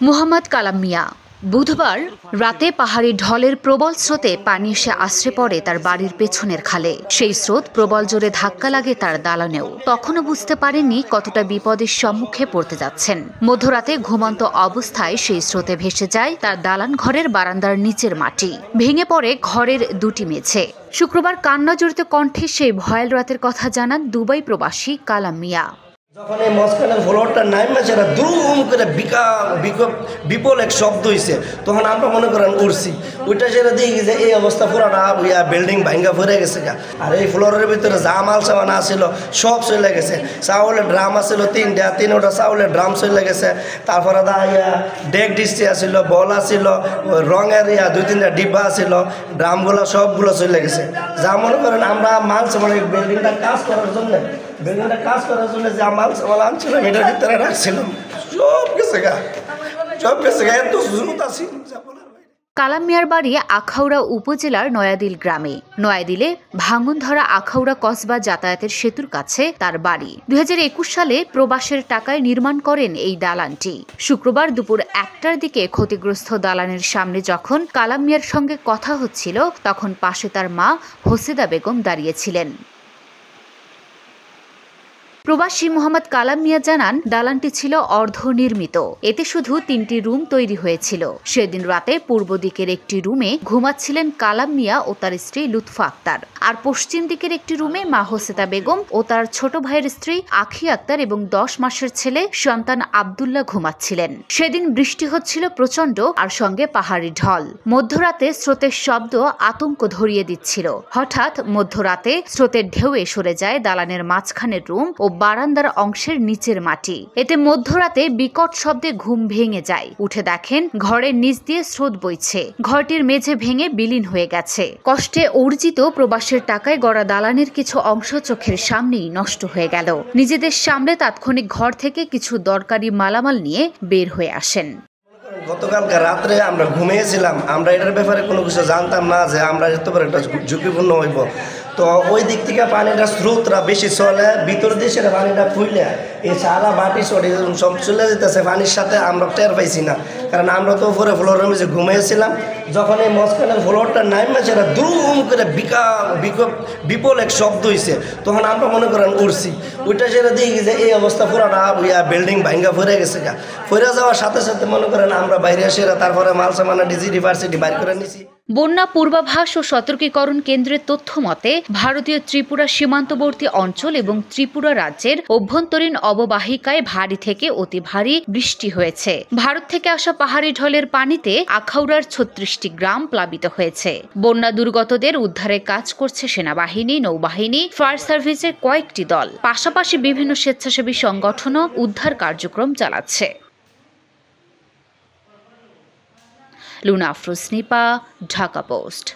মোহাম্মদ কালাম মিয়া বুধবার রাতে পাহাড়ি ঢলের প্রবল স্রোতে পানি এসে আশ্রে পড়ে তার বাড়ির পেছনের খালে। সেই স্রোত প্রবল জোরে ধাক্কা লাগে তার দালানেও। তখনও বুঝতে পারেননি কতটা বিপদের সম্মুখে পড়তে যাচ্ছেন। মধ্যরাতে ঘুমন্ত অবস্থায় সেই স্রোতে ভেসে যায় তার দালান ঘরের বারান্দার নিচের মাটি, ভেঙে পড়ে ঘরের দুটি মেঝে। শুক্রবার কান্না জড়িত কণ্ঠে সেই ভয়াল রাতের কথা জানান দুবাই প্রবাসী কালাম মিয়া। যখন এই মাঝখানের ফ্লোরটা নাইমা সেটা দুম করে বিপুল এক শব্দ হয়েছে, তখন আমরা মনে করেন উঠছি। ওইটা সেটা দেখি যে এই অবস্থা পুরাটা বিল্ডিং ভাঙ্গা ফুরে গেছে গা। আর এই ফ্লোরের ভিতরে যা মাল সামান আসছিল সব চলে গেছে। চাউলের ড্রাম আসছিল তিনটা চাউলের ড্রাম চলে গেছে। তারপরে ডেক ডিস্ট্রি আসছিল, বল আসছিল, রঙের দুই তিনটা ডিব্বা আসছিল, ড্রামগুলো সবগুলো চলে গেছে। যা মনে করেন আমরা মাল সামান বিল্ডিংটা কাজ করার জন্য যে মাল সামাল আনছিলাম এটার ভিতরে রাখছিলাম, সব গেছে গা এত জুত আছি। কালাম মিয়ার বাড়ি আখাউড়া উপজেলার নয়াদিল গ্রামে। নয়াদিলে ভাঙনধরা আখাউড়া কসবা যাতায়াতের সেতুর কাছে তার বাড়ি। 2021 সালে প্রবাসের টাকায় নির্মাণ করেন এই দালানটি। শুক্রবার দুপুর 1টার দিকে ক্ষতিগ্রস্ত দালানের সামনে যখন কালাম মিয়ার সঙ্গে কথা হচ্ছিল, তখন পাশে তার মা হোসেদা বেগম দাঁড়িয়েছিলেন। প্রবাসী মোহাম্মদ কালাম মিয়া জানান, দালানটি ছিল অর্ধনির্মিত। এতে শুধু 3টি রুম তৈরি হয়েছিল। সেদিন রাতে পূর্ব দিকের একটি রুমে ঘুমাচ্ছিলেন কালাম মিয়া ও তার স্ত্রী লুৎফা আক্তার, আর পশ্চিম দিকের একটি রুমে মা হোসেদা বেগম ও তার ছোট ভাইয়ের স্ত্রী আখি আক্তার এবং 10 মাসের ছেলে সন্তান আব্দুল্লাহ ঘুমাচ্ছিলেন। সেদিন বৃষ্টি হচ্ছিল প্রচণ্ড, আর সঙ্গে পাহাড়ি ঢল। মধ্যরাতে স্রোতের শব্দ আতঙ্ক ধরিয়ে দিচ্ছিল। হঠাৎ মধ্যরাতে স্রোতের ঢেউয়ে সরে যায় দালানের মাঝখানের রুম ও বারান্দার অংশের নিচের মাটি। এতে মধ্যরাতে বিকট শব্দে ঘুম ভেঙে যায়। উঠে দেখেন ঘরের নিচ দিয়ে স্রোত বইছে। ঘরটির মেঝে ভেঙে বিলীন হয়ে গেছে। কষ্টে অর্জিত প্রবাসের টাকায় গড়া দালানের কিছু অংশ চোখের সামনেই নষ্ট হয়ে গেল। নিজেদের সামনে তাৎক্ষণিক ঘর থেকে কিছু দরকারি মালামাল নিয়ে বের হয়ে আসেন। গতকালকে রাত্রে আমরা ঘুমিয়েছিলাম, আমরা এটার ব্যাপারে কোনো কিছু জানতাম না যে আমরা এত বড় একটা ঝুঁকিপূর্ণ হইব। তো ওই দিক থেকে পানিটা স্রোতরা বেশি চলে, ভিতর দিয়ে সেটা পানিটা ফুইলে এই সারা মাটি সরে সব চলে যেতেছে পানির সাথে। আমরা টের পাইছি না, কারণ আমরা তো উপরে ফ্লোরের মধ্যে ঘুমিয়েছিলাম। যখন এই মাঝখানের ফ্লোরটা নাইমা সেটা দুম করে বিপুল এক শব্দ হয়েছে, তখন আমরা মনে করেন উঠছি। ওইটা সেটা দেখি যে এই অবস্থা পুরাটা বিল্ডিং ভাঙ্গা ফুরে গেছে গা। ফুরে যাওয়ার সাথে সাথে মনে করেন আমরা বাইরে এসে তারপরে মাল সামানা ডিজি ইউনিভার্সিটি বাইর করে নিছি। বন্যা পূর্বাভাস ও সতর্কীকরণ কেন্দ্রের তথ্য মতে, ভারতীয় ত্রিপুরা সীমান্তবর্তী অঞ্চল এবং ত্রিপুরা রাজ্যের অভ্যন্তরীণ অববাহিকায় ভারী থেকে অতি ভারী বৃষ্টি হয়েছে। ভারত থেকে আসা পাহাড়ি ঢলের পানিতে আখাউড়ার 36টি গ্রাম প্লাবিত হয়েছে। বন্যা দুর্গতদের উদ্ধারে কাজ করছে সেনাবাহিনী, নৌবাহিনী, ফায়ার সার্ভিসের কয়েকটি দল। পাশাপাশি বিভিন্ন স্বেচ্ছাসেবী সংগঠনও উদ্ধার কার্যক্রম চালাচ্ছে। লুনা আফরোজ নিপা, ঢাকা পোস্ট।